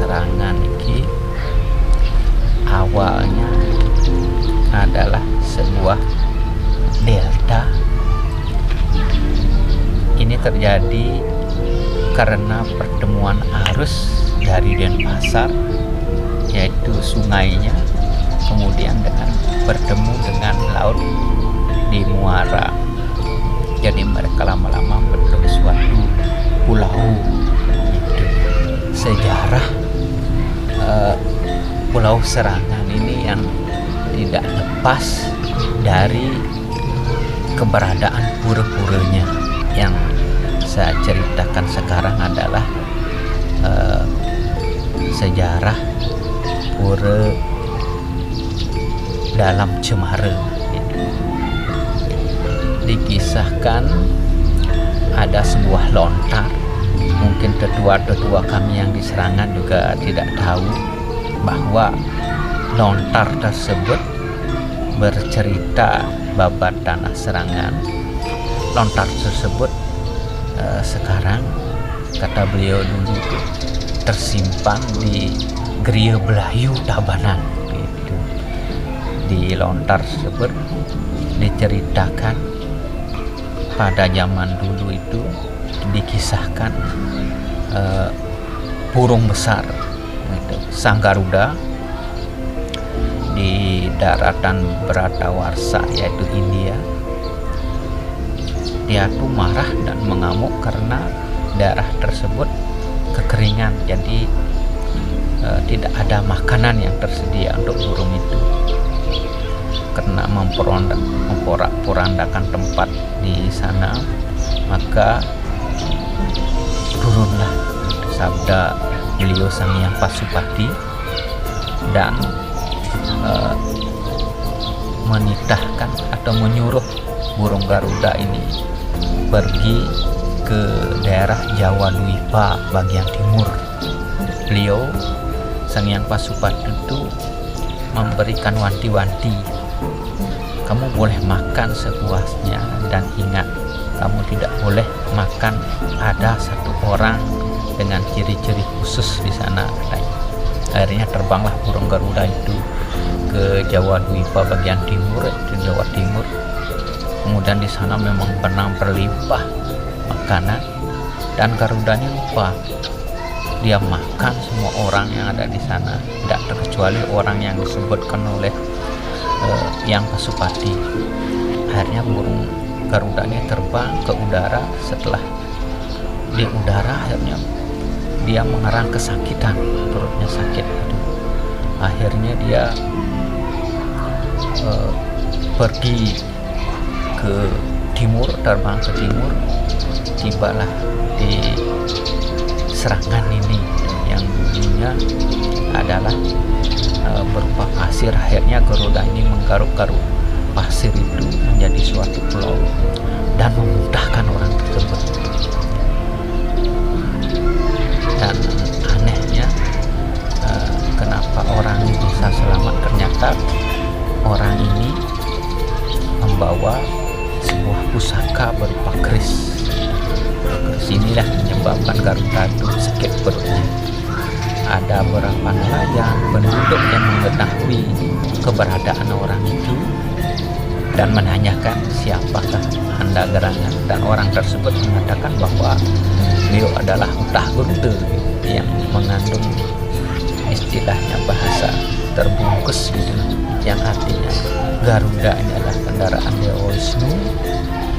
serangan iki awalnya adalah sebuah delta. Ini terjadi karena pertemuan arus dari Denpasar, yaitu sungainya, kemudian bertemu dengan laut di muara. Jadi mereka lama-lama membentuk suatu pulau. Gitu. Sejarah Pulau Serangan ini yang tidak lepas dari keberadaan pura-puranya. Yang saya ceritakan sekarang adalah sejarah pura dalam Cemara. Dikisahkan ada sebuah lontar. Mungkin tetua-tetua kami yang di Serangan juga tidak tahu bahwa lontar tersebut bercerita babat tanah Serangan. Lontar tersebut sekarang, kata beliau dulu, itu tersimpan di Geria Belayu Tabanan. Gitu. Di lontar tersebut diceritakan pada zaman dulu itu dikisahkan burung besar, gitu, Sang Garuda di daratan Bratawarsa, yaitu India. Dia tuh marah dan mengamuk karena daerah tersebut kekeringan, jadi tidak ada makanan yang tersedia untuk burung itu. Karena memporak-porandakan tempat di sana, maka turunlah sabda beliau Sang Hyang Pasupati dan menitahkan atau menyuruh burung Garuda ini pergi ke daerah Jawa Dwipa bagian timur. Beliau Sang Hyang Pasupati itu memberikan wanti-wanti, kamu boleh makan sepuasnya, dan ingat, kamu tidak boleh makan ada satu orang dengan ciri-ciri khusus di sana. Akhirnya terbanglah burung Garuda itu ke Jawa Dwipa bagian timur, itu Jawa Timur. Kemudian di sana memang benar berlimpah makanan, dan Garudanya lupa. Dia makan semua orang yang ada di sana, tidak terkecuali orang yang disebutkan oleh Hyang Pasupati. Akhirnya burung Garudanya terbang ke udara. Setelah di udara, akhirnya dia mengerang kesakitan, perutnya sakit. Akhirnya dia pergi ke timur, terbang ke timur, tibalah di Serangan ini yang dulunya adalah berupa pasir. Akhirnya Garuda ini menggaruk-garuk pasir itu menjadi suatu pulau dan memuntahkan orang tersebut. Dan anehnya, kenapa orang ini bisa selamat? Ternyata orang ini membawa sebuah pusaka berupa keris. Keris inilah menyebabkan Garuda itu sakit perutnya. Ada beberapa nelayan penduduk yang mengetahui keberadaan orang itu dan menanyakan siapakah Anda gerangan, dan orang tersebut mengatakan bahwa beliau adalah Utah Garuda yang mengandung istilahnya bahasa terbungkus gitu, yang artinya Garuda ini adalah kendaraan Dewa Wisnu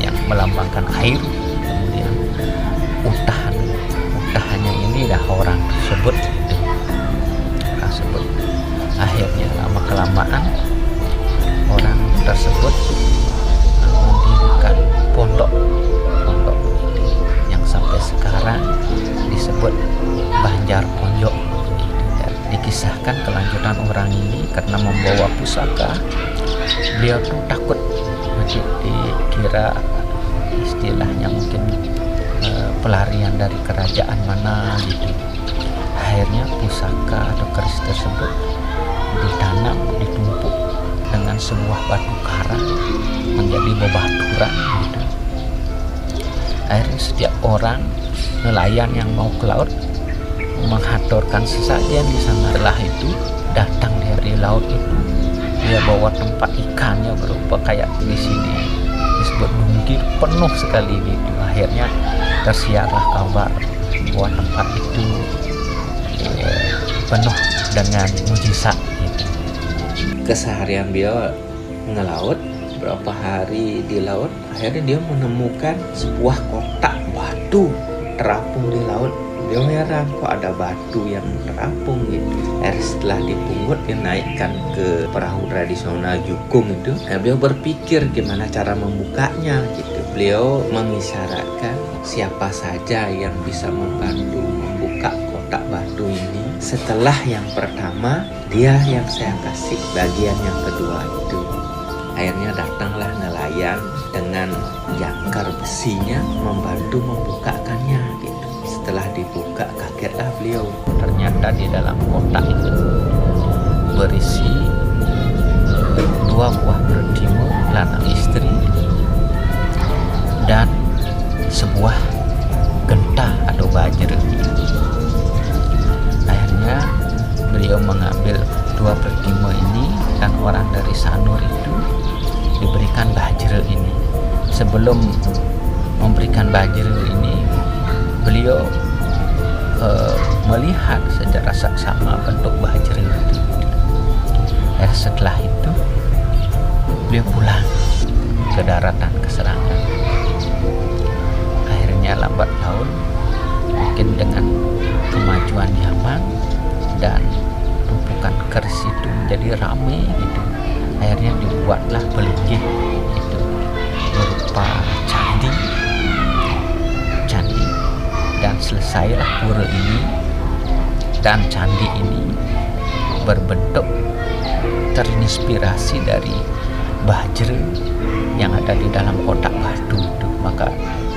yang melambangkan air. Kemudian utahannya ini dah orang tersebut. Akhirnya lama kelamaan orang tersebut mendirikan pondok yang sampai sekarang disebut Banjar Ponjok. Dikisahkan kelanjutan orang ini karena membawa pusaka, beliau tuh takut masih dikira istilahnya mungkin pelarian dari kerajaan mana gitu. Akhirnya pusaka atau keris tersebut ditanam, ditumpuk dengan sebuah batu karang menjadi bebaturan gitu. Akhirnya setiap orang nelayan yang mau ke laut menghaturkan sesajen di sana. Setelah itu datang dari laut itu, dia bawa tempat ikannya berupa kayak di sini disebut Dungkir, penuh sekali gitu. Akhirnya tersiarlah kabar bahwa tempat itu penuh dengan mujizat gitu. Keseharian beliau ngelaut, berapa hari di laut, akhirnya dia menemukan sebuah kotak batu terapung di laut. Dia heran, kok ada batu yang terapung gitu. Setelah dipungut, dia naikkan ke perahu tradisional jukung itu. Beliau berpikir gimana cara membukanya gitu. Beliau mengisyaratkan siapa saja yang bisa membantu membuka kotak batu ini. Setelah yang pertama, dia yang saya kasih bagian yang kedua itu. Akhirnya datanglah nelayan dengan jangkar besinya membantu membukakannya gitu. Setelah dibuka, kagetlah beliau. Ternyata di dalam kotak itu berisi 2 buah bertimu lanang istri dan sebuah genta atau bajra. Akhirnya beliau mengambil 2 bertimu ini dan orang dari Sanur itu diberikan bajra ini. Sebelum memberikan bajra ini, beliau melihat secara saksama bentuk bajra itu. Setelah itu beliau pulang ke daratan keserangan. Akhirnya lambat laun, mungkin dengan kemajuan zaman dan tumpukan keris itu menjadi ramai gitu. Akhirnya dibuatlah pelinggih itu berupa candi, dan selesailah pura ini, dan candi ini berbentuk terinspirasi dari bajra yang ada di dalam kotak batu itu. Maka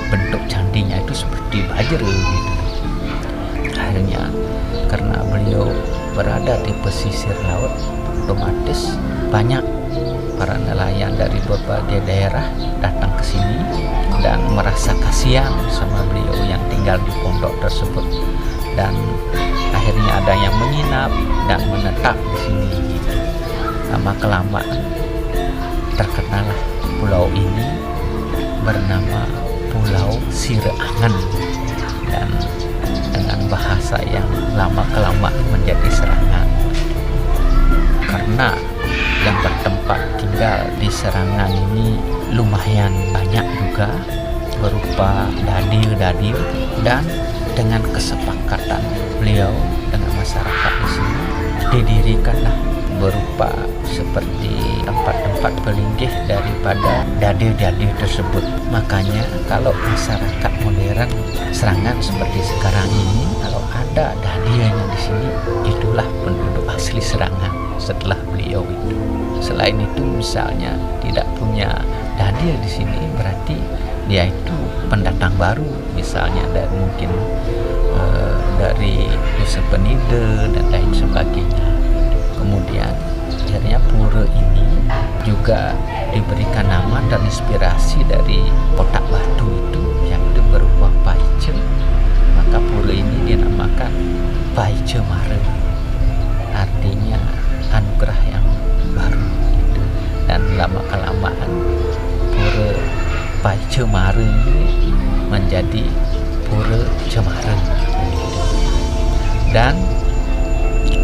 bentuk candinya itu seperti bajra gitu. Akhirnya karena beliau berada di pesisir laut, otomatis banyak para nelayan dari berbagai daerah datang ke sini dan merasa kasihan sama beliau yang tinggal di pondok tersebut, dan akhirnya ada yang menginap dan menetap di sini gitu. Lama kelamaan terkenalah pulau ini bernama Pulau Sireangan, dan dengan bahasa yang lama kelamaan menjadi Serangan. Karena yang bertempat tinggal di Serangan ini lumayan banyak juga, berupa dadil-dadil, dan dengan kesepakatan beliau dengan masyarakat di sini didirikanlah berupa seperti tempat-tempat pelinggih daripada dadil-dadil tersebut. Makanya kalau masyarakat modern Serangan seperti sekarang ini, kalau ada dadilnya di sini, itulah penduduk asli Serangan setelah beliau itu. Selain itu, misalnya tidak punya dadil di sini, berarti dia itu pendatang baru, misalnya dari mungkin dari Nusa Penida dan lain sebagainya. Kemudian akhirnya pura ini juga diberikan nama dan inspirasi dari kotak batu itu yang itu berupa Paice. Maka pura ini dinamakan Paice Mare, artinya anugerah yang baru gitu. Dan lama kelamaan pura Paice Mare ini menjadi pura Cemara gitu. Dan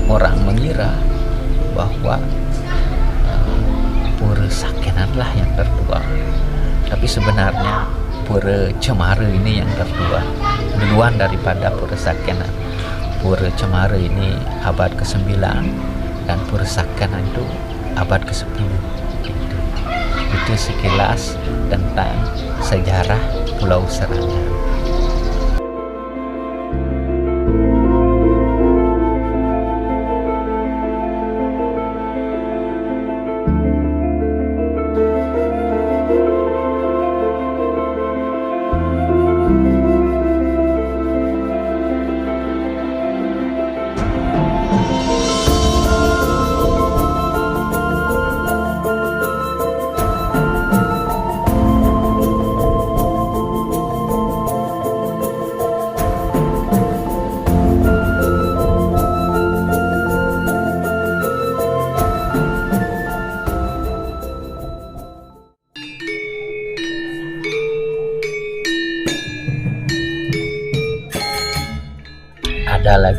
orang mengira bahwa pura Sakenan lah yang tertua, tapi sebenarnya pura Cemara ini yang tertua duluan daripada pura Sakenan. Pura Cemara ini abad ke-9 dan pura Sakenan itu abad ke-10 gitu. Itu sekilas tentang sejarah Pulau Serangan.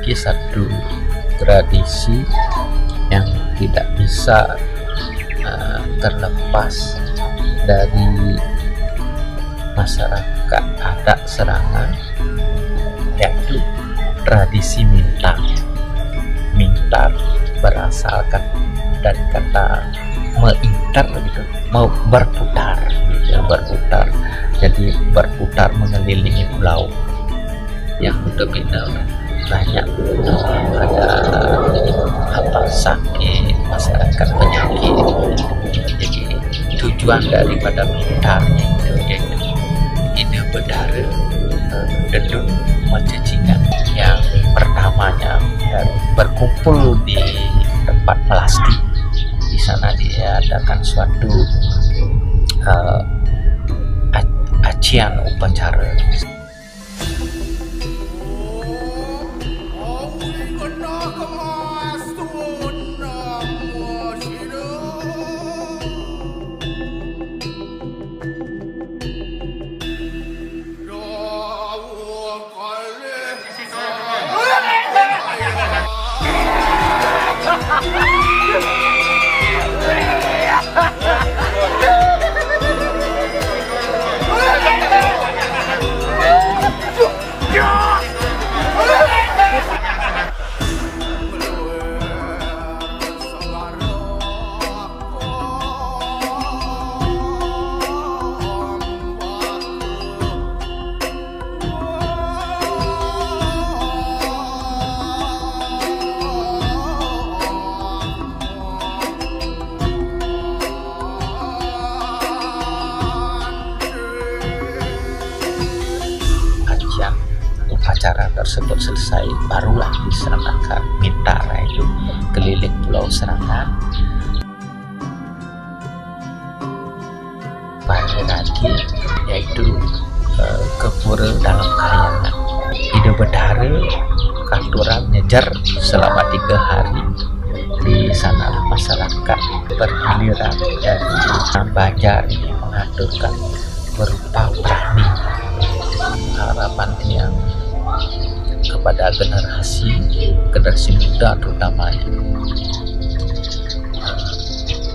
lagi satu tradisi yang tidak bisa terlepas dari masyarakat adat Serangan, yaitu tradisi mintar. Mintar berasalkan dari kata meintar gitu, mau berputar gitu, berputar. Jadi berputar mengelilingi pulau yang berbeda banyak, ada apa sakit, masyarakat penyakit. Jadi tujuan daripada mintarnya itu yaitu ide bedara dedung mencacingan. Yang pertamanya berkumpul di tempat melasti. Di sana diadakan suatu acian upacara. Acara tersebut selesai, barulah diserahkan mintar itu keliling Pulau Serangan. Baru lagi yaitu ke pura dalam kayangan. Ide bedara katuran nyejar selama 3 hari. Di sana masyarakat bergiliran dari Banjar ini mengaturkan berupa prahmi. Harapan yang kepada generasi muda terutamanya,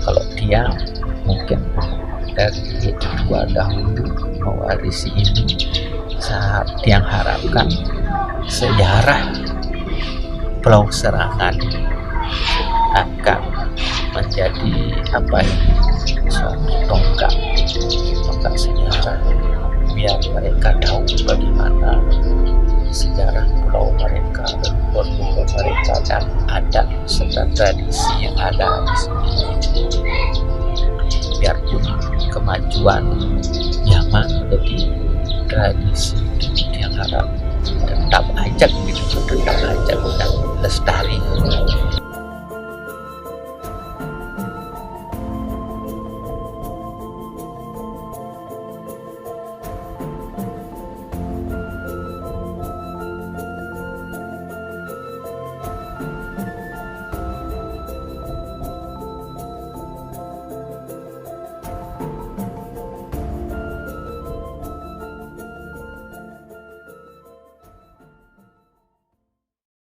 kalau dia mungkin dari tua dahulu mewarisi ini, saat yang harapkan sejarah Pulau Serangan akan menjadi suatu tonggak sejarah, biar mereka tahu bagaimana sejarah pulau mereka, leluhur mereka, dan adat serta tradisi yang ada di sini. Biarpun kemajuan zaman, tapi tradisi itu yang harap tetap ajak dan lestari.